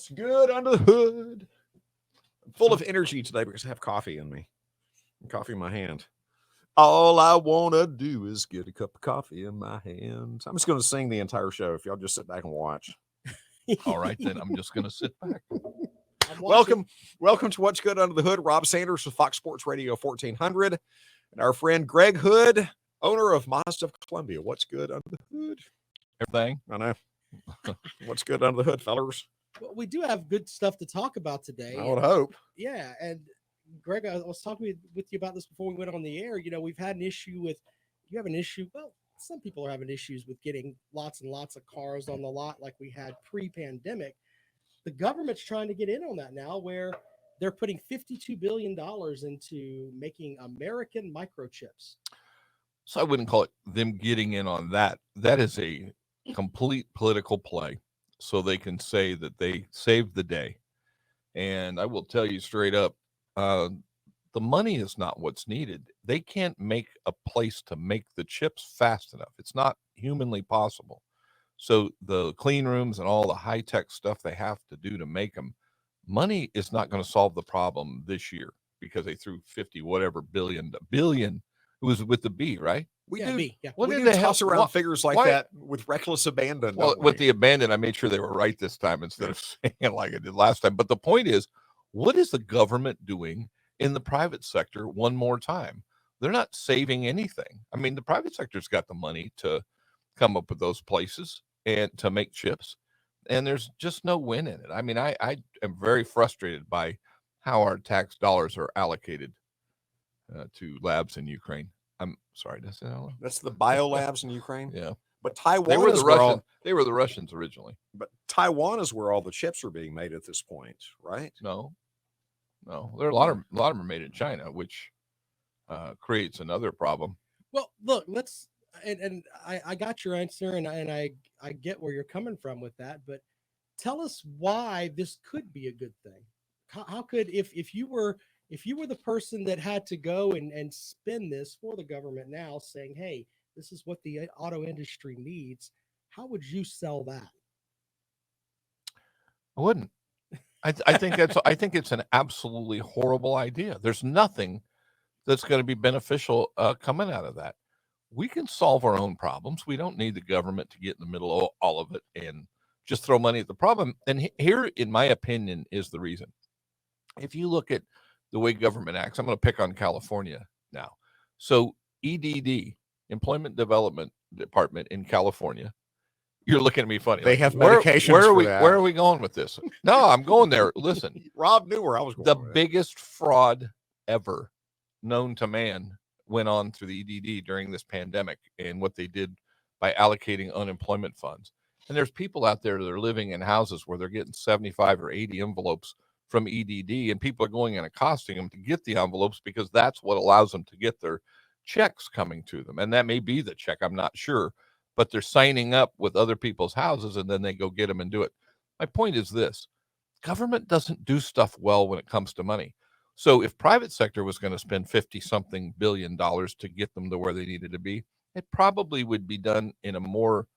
What's good under the hood? I'm full of energy today because I have coffee in me. Coffee in my hand. All I want to do is get a cup of coffee in my hand. I'm just going to sing the entire show if y'all just sit back and watch. All right, then I'm just going to sit back. Welcome to What's Good Under the Hood. Rob Sanders with Fox Sports Radio 1400. And our friend Greg Hood, owner of Mazda of Columbia. What's good under the hood? Everything. I know. What's good under the hood, fellas? Well, we do have good stuff to talk about today. I would hope. Yeah, and Greg, I was talking with you about this before we went on the air. You know, we've had an issue with, you have an issue, well, some people are having issues with getting lots and lots of cars on the lot like we had pre-pandemic. The government's trying to get in on that now, where they're putting $52 billion into making American microchips. So I wouldn't call it them getting in on that. That is a complete political play, so they can say that they saved the day. And I will tell you straight up, the money is not what's needed. They can't make a place to make the chips fast enough. It's not humanly possible. So the clean rooms and all the high-tech stuff they have to do to make them, money is not going to solve the problem this year because they threw 50 whatever billion. It was with the B, right? We Yeah, do. me, yeah. We What do did they toss have- around why- figures like why- that with reckless abandon. Well, don't we? with the abandon, I made sure they were right this time instead of saying like I did last time. But the point is, what is the government doing in the private sector one more time? They're not saving anything. I mean, the private sector's got the money to come up with those places and to make chips, and there's just no win in it. I mean, I am very frustrated by how our tax dollars are allocated to labs in Ukraine. I'm sorry, did I say that out loud? That's the biolabs in Ukraine. Yeah, But Taiwan they were is the where Russians. They were the Russians originally. but Taiwan is where all the chips are being made at this point, right? No, there are a lot of them are made in China, which creates another problem. Well, look, let's and I got your answer, and I get where you're coming from with that, but tell us why this could be a good thing. How could if you were the person that had to go and spin this for the government now, saying, hey, this is what the auto industry needs, how would you sell that? I wouldn't. I think it's an absolutely horrible idea. There's nothing that's going to be beneficial coming out of that. We can solve our own problems. We don't need the government to get in the middle of all of it and just throw money at the problem. And here, in my opinion, is the reason. If you look at the way government acts, I'm going to pick on California now. So EDD, Employment Development Department in California, you're looking at me funny. They like, have where medications are for we? that. Where are we going with this? No, I'm going there. Listen, Rob knew where I was going. the with it. biggest fraud ever known to man went on through the EDD during this pandemic and what they did by allocating unemployment funds. And there's people out there that are living in houses where they're getting 75 or 80 envelopes from EDD, and people are going and accosting them to get the envelopes because that's what allows them to get their checks coming to them. And that may be the check, I'm not sure, but they're signing up with other people's houses and then they go get them and do it. My point is this: government doesn't do stuff well when it comes to money. So if private sector was going to spend 50-something billion dollars to get them to where they needed to be, it probably would be done in a more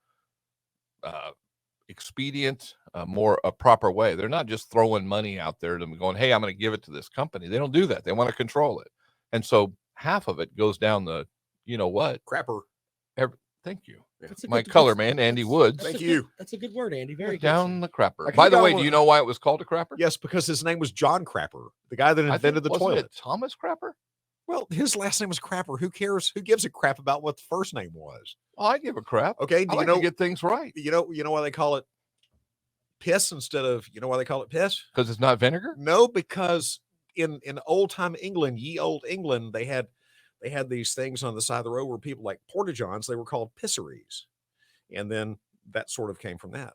expedient, more a proper way. They're not just throwing money out there and going, hey, I'm going to give it to this company. They don't do that. They want to control it. And so half of it goes down the, you know what? crapper. Thank you. That's a My good- color that's- man, Andy that's- Woods. that's a Thank good- you. That's a good word, Andy. Very good. Down the crapper. I By the could've way, gone do you with- know why it was called a crapper? Yes, because his name was John Crapper, the guy that I think- invented the wasn't toilet. it Thomas Crapper? Well, his last name was Crapper. Who cares? Who gives a crap about what the first name was? Oh, I give a crap. Okay, I do you like know to get things right you know why they call it piss instead of why they call it piss? because it's not vinegar. No, because in old time England, ye old England, they had these things on the side of the road where people like porta-johns, they were called pisseries. And then that sort of came from that.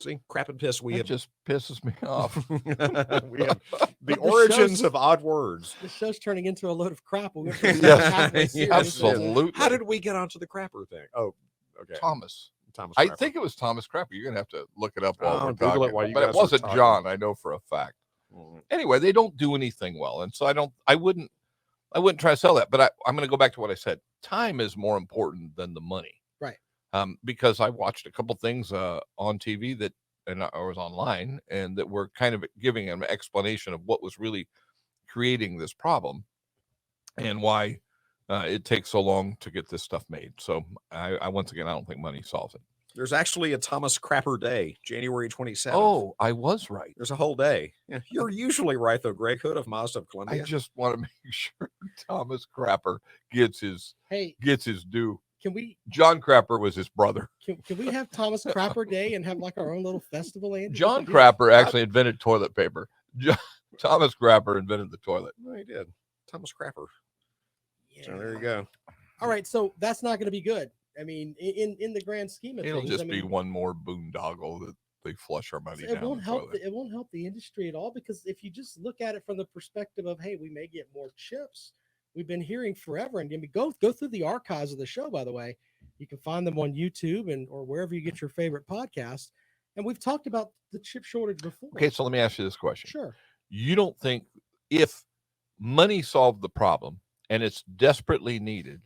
See, crap and piss. We It have just pisses me off. we have the But origins show's- of odd words. This show's turning into a load of crap. We went from Yes, halfway yes, serious Absolutely. How did we get onto the crapper thing? Oh, okay. Thomas? Thomas I Crapper. think it was Thomas Crapper. You're gonna have to look it up while Oh, we're Google it talking. while you But guys it are wasn't talking. John. I know for a fact. Mm. Anyway, they don't do anything well, and so I wouldn't try to sell that. But I'm going to go back to what I said. Time is more important than the money, Right. Because I watched a couple things on TV that and I was online, and that were kind of giving an explanation of what was really creating this problem and why it takes so long to get this stuff made. So I once again, I don't think money solves it. There's actually a Thomas Crapper Day, January 27th. Oh, I was right. There's a whole day. Yeah, you're usually right, though, Greg Hood of Mazda of I Columbia. just want to make sure Thomas Crapper gets his Hey, due. can we John Crapper was his brother. can we have Thomas Crapper Day and have like our own little festival? Andy? John We could do- Crapper actually invented toilet paper. Thomas Crapper invented the toilet. No, he did. Thomas Crapper. So Yeah. there you go. All right, so that's not going to be good. I mean, in the grand scheme of It'll things, just I be mean, one more boondoggle that they flush our money it down won't the help. toilet. It won't help the industry at all, because if you just look at it from the perspective of, hey, we may get more chips. We've been hearing forever, and go through the archives of the show. By the way, you can find them on YouTube and or wherever you get your favorite podcast. And we've talked about the chip shortage before. Okay, so let me ask you this question. Sure. You don't think if money solved the problem and it's desperately needed,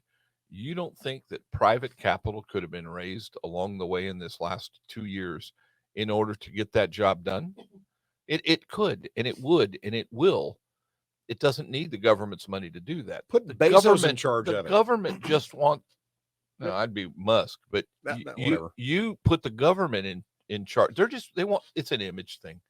you don't think that private capital could have been raised along the way in this last 2 years in order to get that job done? It could, and it would, and it will. It doesn't need the government's money to do that. Put The Bezos in charge the of it. government just wants. No, I'd be Musk, but whatever. you put the government in charge. They want, it's an image thing.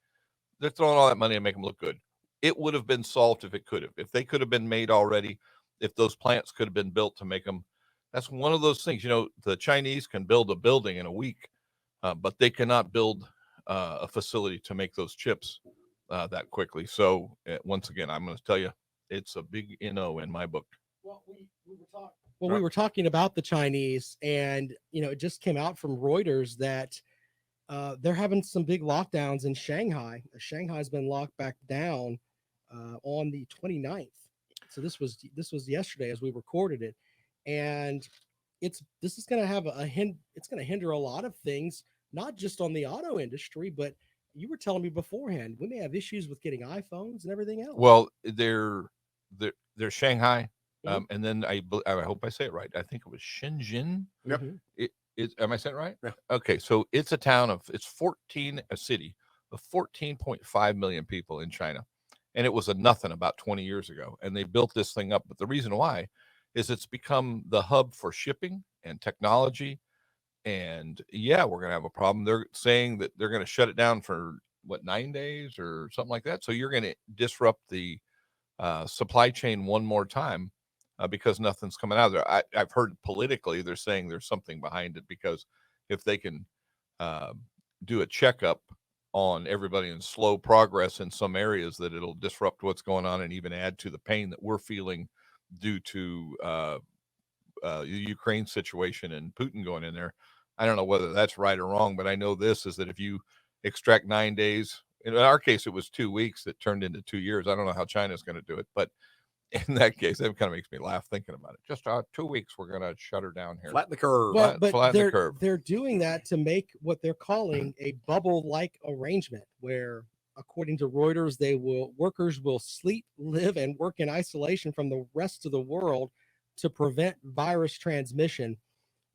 They're throwing all that money and make them look good. It would have been solved if it could have. If they could have been made already, if those plants could have been built to make them. That's one of those things. You know, the Chinese can build a building in a week, but they cannot build a facility to make those chips that quickly. So once again, I'm going to tell you, it's a big NO in my book. Well, we were talking about the Chinese, and it just came out from Reuters that they're having some big lockdowns in Shanghai. Shanghai's been locked back down on the 29th. So this was yesterday as we recorded it, and this is going to have it's going to hinder a lot of things, not just on the auto industry, but you were telling me beforehand we may have issues with getting iPhones and everything else. Well, they're Shanghai, Mhm. and then I hope I say it right. I think it was Shenzhen. Yep. Am I saying it right? Yeah. Okay, so it's a city of 14.5 million people in China, and it was a nothing about 20 years ago, and they built this thing up. But the reason why is it's become the hub for shipping and technology. And yeah, we're going to have a problem. They're saying that they're going to shut it down for 9 days or something like that. So you're going to disrupt the supply chain one more time because nothing's coming out of there. I've heard politically they're saying there's something behind it, because if they can do a checkup on everybody in slow progress in some areas, that it'll disrupt what's going on and even add to the pain that we're feeling due to the Ukraine situation and Putin going in there. I don't know whether that's right or wrong, but I know this is that if you extract 9 days, in our case, it was 2 weeks that turned into 2 years. I don't know how China's going to do it, but in that case, that kind of makes me laugh thinking about it. Just 2 weeks, we're going to shut her down here. Flatten the curve. Well, but flatten the curve. they're doing that to make what they're calling a bubble-like arrangement, where, according to Reuters, workers will sleep, live, and work in isolation from the rest of the world to prevent virus transmission.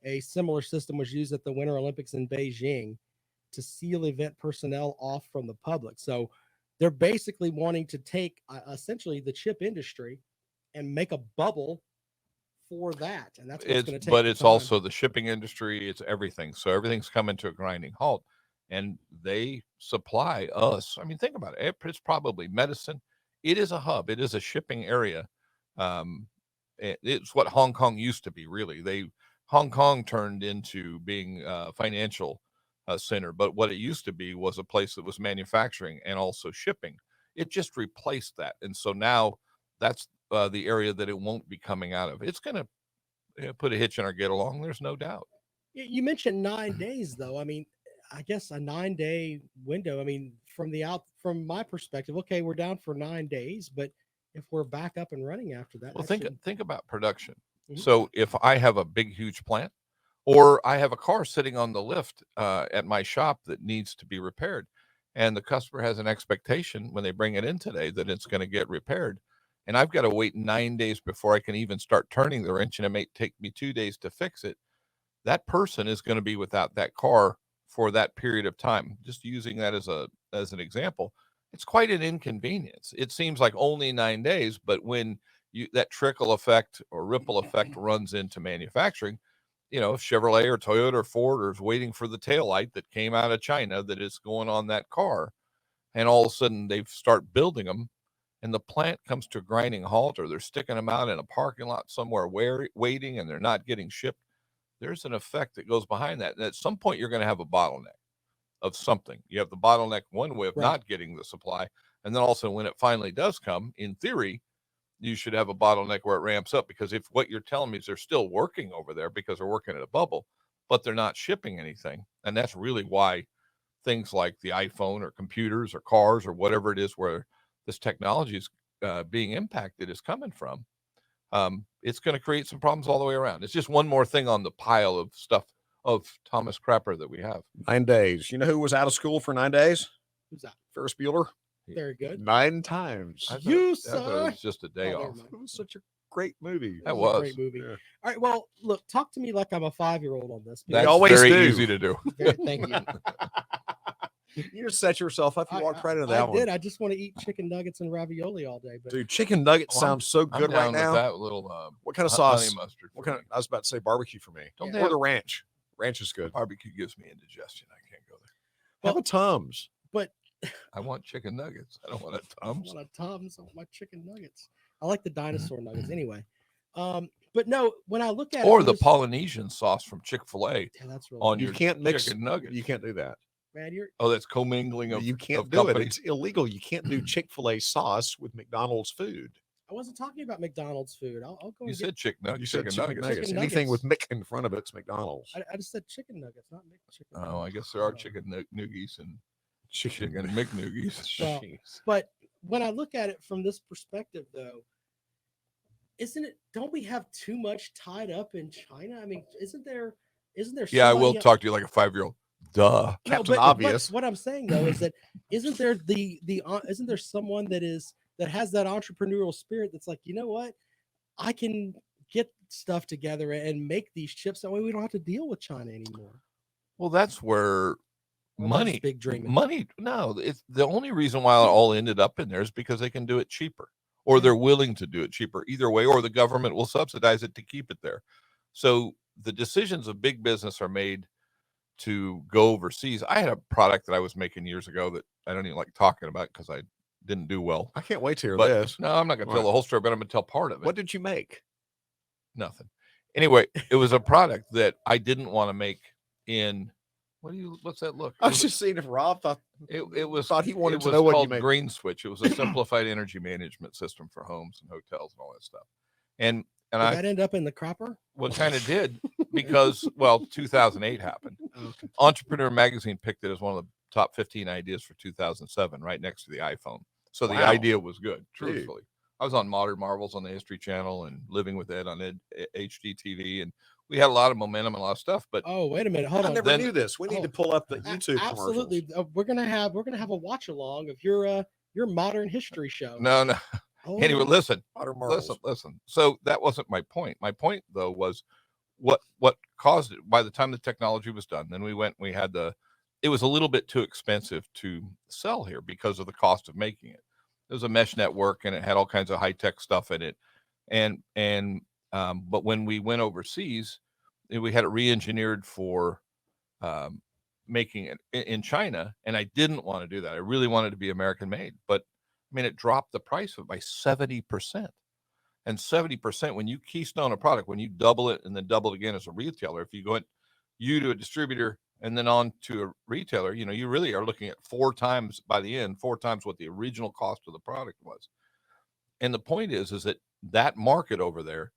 A similar system was used at the Winter Olympics in Beijing to seal event personnel off from the public. So they're basically wanting to take essentially the chip industry and make a bubble for that. And that's what's going to take. But it's time. also the shipping industry. It's everything. So everything's coming to a grinding halt, and they supply us. I mean, think about it. It's probably medicine. It is a hub. It is a shipping area. It's what Hong Kong used to be, really. Hong Kong turned into being a financial center, but what it used to be was a place that was manufacturing and also shipping. It just replaced that, and so now that's the area that it won't be coming out of. It's going to put a hitch in our get along. There's no doubt. You mentioned 9 days, though. I mean, I guess a 9-day window. I mean, from my perspective, okay, we're down for 9 days, but if we're back up and running after that, Well, that think about production. Mhm. So if I have a big, huge plant, or I have a car sitting on the lift at my shop that needs to be repaired, and the customer has an expectation when they bring it in today that it's going to get repaired, and I've got to wait 9 days before I can even start turning the wrench, and it may take me 2 days to fix it, that person is going to be without that car for that period of time. Just using that as an example, it's quite an inconvenience. It seems like only 9 days, but when that trickle effect or ripple effect runs into manufacturing, if Chevrolet or Toyota or Ford is waiting for the taillight that came out of China that is going on that car, and all of a sudden they start building them, and the plant comes to a grinding halt, or they're sticking them out in a parking lot somewhere waiting, and they're not getting shipped. There's an effect that goes behind that. And at some point, you're going to have a bottleneck of something. You have the bottleneck one way of not getting the supply. And then also when it finally does come, in theory, you should have a bottleneck where it ramps up, because if what you're telling me is they're still working over there because they're working at a bubble, but they're not shipping anything. And that's really why things like the iPhone or computers or cars or whatever it is where this technology is being impacted is coming from. It's going to create some problems all the way around. It's just one more thing on the pile of stuff of Thomas Crapper that we have. 9 days. You know who was out of school for 9 days? Who's that? Ferris Bueller. Very good. 9 times. I thought You, it was just a day Oh, never off. mind. It was such a great movie. That It a was. great movie. Yeah. All right. Well, look, talk to me like I'm a 5-year-old on this. That's always very do. easy to do. Thank you. You just set yourself up. You walked right into that one. I did. I just want to eat chicken nuggets and ravioli all day. But Dude, chicken nuggets Well, sounds so I'm good right down with now. that little What kind of honey sauce? mustard. What for kind of? me. I was about to say barbecue for me. Don't Yeah. they Or the have ranch. Ranch is good. barbecue? Gives me indigestion. I can't go there. Have a Tums. I want chicken nuggets. I don't want a I Tums. want a Tums. I want my chicken nuggets. I like the dinosaur nuggets anyway. But no, when I look at Or it, the this- Polynesian sauce from Chick-fil-A Yeah, that's really on You your can't mix chicken nuggets. You can't do that. man. You're Oh, that's commingling of You can't of do it. companies. It's illegal. You can't do Chick-fil-A sauce with McDonald's food. I wasn't talking about McDonald's food. I'll go You and said chicken You nuggets. said Chicken chicken nuggets. nuggets. Chicken Anything with nuggets. Mick in front of it's McDonald's. I just said chicken nuggets, not chicken. Oh, I guess there are chicken noogies and chicken Chicken. McNoogies. Well, Jeez. But when I look at it from this perspective, though, don't we have too much tied up in China? I mean, isn't there Yeah, I will somebody- talk to you like a 5-year-old. Duh. No, Captain but Obvious. what I'm saying though is that isn't there isn't there someone that has that entrepreneurial spirit that's like, you know what, I can get stuff together and make these chips that way we don't have to deal with China anymore. Well, that's where Well, that's money, big dreaming. money. No, it's the only reason why it all ended up in there is because they can do it cheaper, or Yeah. they're willing to do it cheaper. Either way, or the government will subsidize it to keep it there. So the decisions of big business are made to go overseas. I had a product that I was making years ago that I don't even like talking about because I didn't do well. I can't wait to hear But this. no, I'm not going to tell What? the whole story, but I'm going to tell part of it. What did you make? Nothing. Anyway, it was a product that I didn't want to make in. What's that look? I was just seeing if Rob thought It was thought he wanted it to was know what you called made. Green Switch. It was a simplified energy management system for homes and hotels and all that stuff. And Did I that end up in the crapper? kind of did because 2008 happened. Okay. Entrepreneur Magazine picked it as one of the top 15 ideas for 2007, right next to the iPhone. So the Wow. idea was good. Dude. Truthfully, I was on Modern Marvels on the History Channel and Living with Ed on HGTV, and we had a lot of momentum and a lot of stuff. But Oh, wait a minute. Hold I on. never Then- knew this. We need Oh, to pull up the A- YouTube absolutely. We're gonna have a watch along of your modern history show. no. Oh, Anyway, listen. commercials. Listen. So that wasn't my point. My point though was what caused it. By the time the technology was done, then we had it was a little bit too expensive to sell here because of the cost of making it. It was a mesh network and it had all kinds of high tech stuff in it. But when we went overseas, we had it re-engineered for making it in China, and I didn't want to do that. I really wanted to be American made, but I mean, it dropped the price of it by 70%. And 70%, when you keystone a product, when you double it and then double it again as a retailer, if you go to a distributor and then on to a retailer, you really are looking at 4 times by the end, 4 times what the original cost of the product was. And the point is that market over there,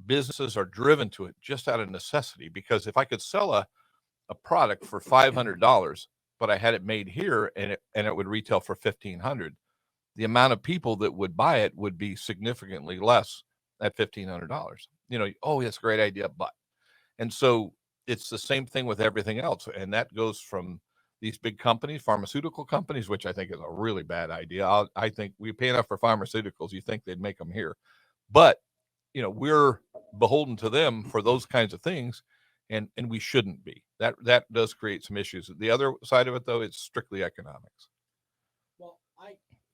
businesses are driven to it just out of necessity, because if I could sell a product for $500, but I had it made here and it would retail for $1,500, the amount of people that would buy it would be significantly less at $1,500. Oh, that's a great idea, but. And so it's the same thing with everything else. And that goes from these big companies, pharmaceutical companies, which I think is a really bad idea. I think we pay enough for pharmaceuticals. You think they'd make them here, but we're beholden to them for those kinds of things. and we shouldn't be. That does create some issues. The other side of it, though, it's strictly economics. Well,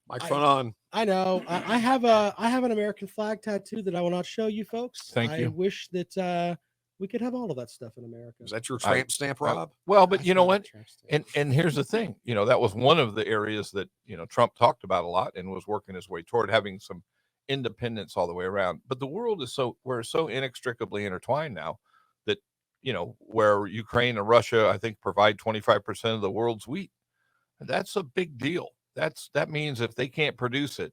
Microphone on. I know. I have an American flag tattoo that I will not show you folks. Thank you. I wish that we could have all of that stuff in America. Is that your tramp stamp, Rob? Well, but That's you know not a what? tramp stamp. And here's the thing, that was one of the areas that, Trump talked about a lot and was working his way toward having some independence all the way around. But the world is we're so inextricably intertwined now that, where Ukraine and Russia, I think, provide 25% of the world's wheat. That's a big deal. That means if they can't produce it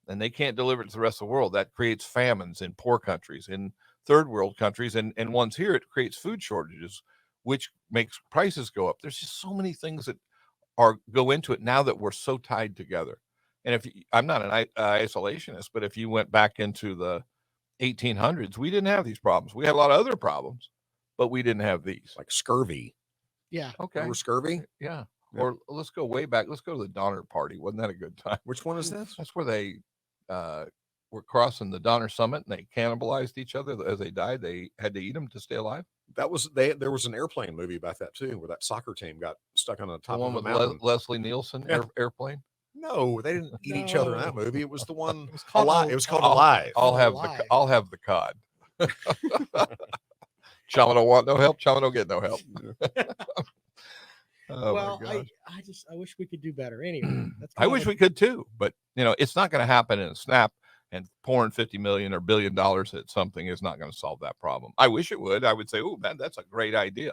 and they can't deliver it to the rest of the world, that creates famines in poor countries, in third world countries, and ones here, it creates food shortages, which makes prices go up. There's just so many things that go into it now that we're so tied together. And I'm not an isolationist, but if you went back into the 1800s, we didn't have these problems. We had a lot of other problems, but we didn't have these. Like scurvy. Yeah. Okay. Remember scurvy? Yeah. Yeah. Or let's go way back. Let's go to the Donner Party. Wasn't that a good time? Which one is this? That's where they were crossing the Donner Summit and they cannibalized each other as they died. They had to eat them to stay alive. That was there was an airplane movie about that too, where that soccer team got stuck on the top The one of a with mountain. Leslie Nielsen Yeah. airplane. No, they didn't eat each other in that No. movie. It was the one It was called Alive. It was called I'll- Alive. I'll have Alive. I'll have the cod. Chama don't want no help. Chama don't get no help. Oh, Well, my gosh. I wish we could do better. Anyway, that's I wish we could too, but it's not going to happen in a snap. And pouring $50 million or $1 billion at something is not going to solve that problem. I wish it would. I would say, oh man, that's a great idea,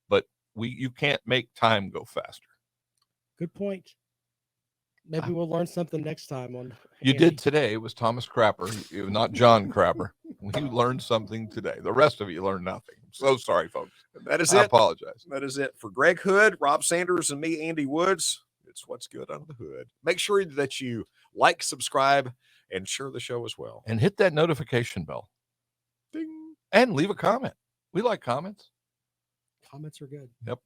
but you can't make time go faster. Good point. Maybe we'll learn something next time on. You Andy. did today. It was Thomas Crapper, not John Crapper. You learned something today. The rest of you learned nothing. I'm so sorry, folks. That is I it. apologize. That is it for Greg Hood, Rob Sanders, and me, Andy Woods. It's What's Good Under the Hood. Make sure that you like, subscribe, and share the show as well. And hit that notification bell Ding. and leave a comment. We like comments. Comments are good. Yep.